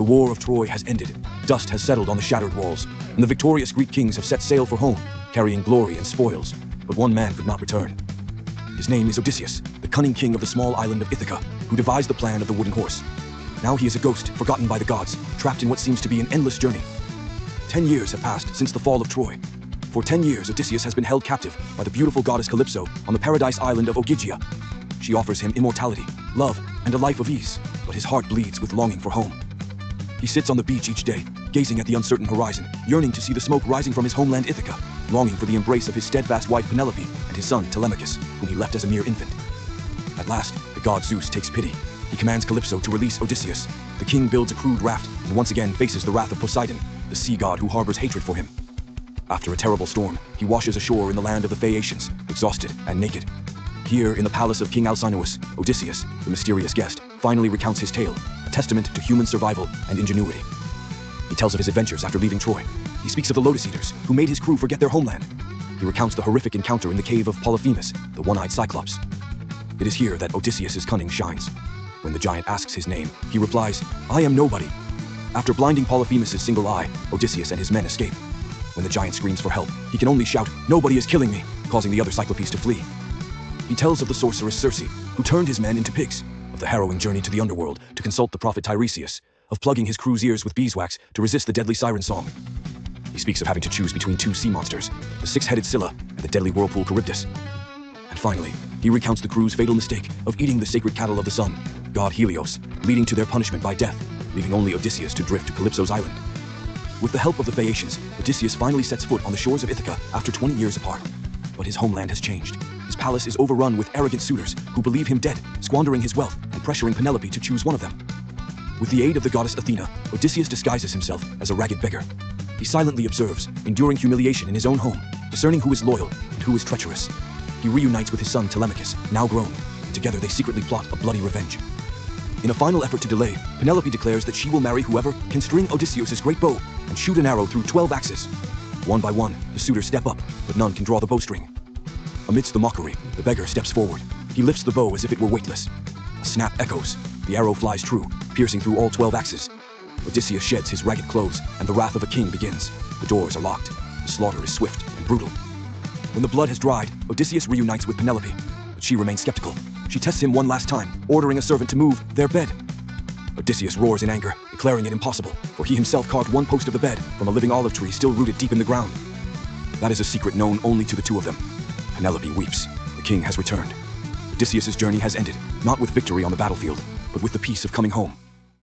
The war of Troy has ended, dust has settled on the shattered walls, and the victorious Greek kings have set sail for home, carrying glory and spoils. But one man could not return. His name is Odysseus, the cunning king of the small island of Ithaca, who devised the plan of the wooden horse. Now he is a ghost, forgotten by the gods, trapped in what seems to be an endless journey. 10 years have passed since the fall of Troy. For 10 years, Odysseus has been held captive by the beautiful goddess Calypso on the paradise island of Ogygia. She offers him immortality, love, and a life of ease, but his heart bleeds with longing for home. He sits on the beach each day, gazing at the uncertain horizon, yearning to see the smoke rising from his homeland Ithaca, longing for the embrace of his steadfast wife Penelope and his son Telemachus, whom he left as a mere infant. At last, the god Zeus takes pity. He commands Calypso to release Odysseus. The king builds a crude raft and once again faces the wrath of Poseidon, the sea god who harbors hatred for him. After a terrible storm, he washes ashore in the land of the Phaeacians, exhausted and naked. Here, in the palace of King Alcinous, Odysseus, the mysterious guest, finally recounts his tale, a testament to human survival and ingenuity. He tells of his adventures after leaving Troy. He speaks of the Lotus Eaters, who made his crew forget their homeland. He recounts the horrific encounter in the cave of Polyphemus, the one-eyed Cyclops. It is here that Odysseus' cunning shines. When the giant asks his name, he replies, "I am nobody." After blinding Polyphemus' single eye, Odysseus and his men escape. When the giant screams for help, he can only shout, "Nobody is killing me," causing the other Cyclopes to flee. He tells of the sorceress Circe, who turned his men into pigs, of the harrowing journey to the underworld to consult the prophet Tiresias, of plugging his crew's ears with beeswax to resist the deadly siren song. He speaks of having to choose between two sea monsters, the six-headed Scylla and the deadly whirlpool Charybdis. And finally, he recounts the crew's fatal mistake of eating the sacred cattle of the sun, god Helios, leading to their punishment by death, leaving only Odysseus to drift to Calypso's island. With the help of the Phaeacians, Odysseus finally sets foot on the shores of Ithaca after 20 years apart. But his homeland has changed. His palace is overrun with arrogant suitors who believe him dead, squandering his wealth and pressuring Penelope to choose one of them. With the aid of the goddess Athena, Odysseus disguises himself as a ragged beggar. He silently observes, enduring humiliation in his own home, discerning who is loyal and who is treacherous. He reunites with his son Telemachus, now grown, and together they secretly plot a bloody revenge. In a final effort to delay, Penelope declares that she will marry whoever can string Odysseus' great bow and shoot an arrow through 12 axes. One by one, the suitors step up, but none can draw the bowstring. Amidst the mockery, the beggar steps forward. He lifts the bow as if it were weightless. A snap echoes. The arrow flies true, piercing through all 12 axes. Odysseus sheds his ragged clothes, and the wrath of a king begins. The doors are locked. The slaughter is swift and brutal. When the blood has dried, Odysseus reunites with Penelope, but she remains skeptical. She tests him one last time, ordering a servant to move their bed. Odysseus roars in anger, declaring it impossible, for he himself carved one post of the bed from a living olive tree still rooted deep in the ground. That is a secret known only to the two of them. Penelope weeps. The king has returned. Odysseus' journey has ended, not with victory on the battlefield, but with the peace of coming home.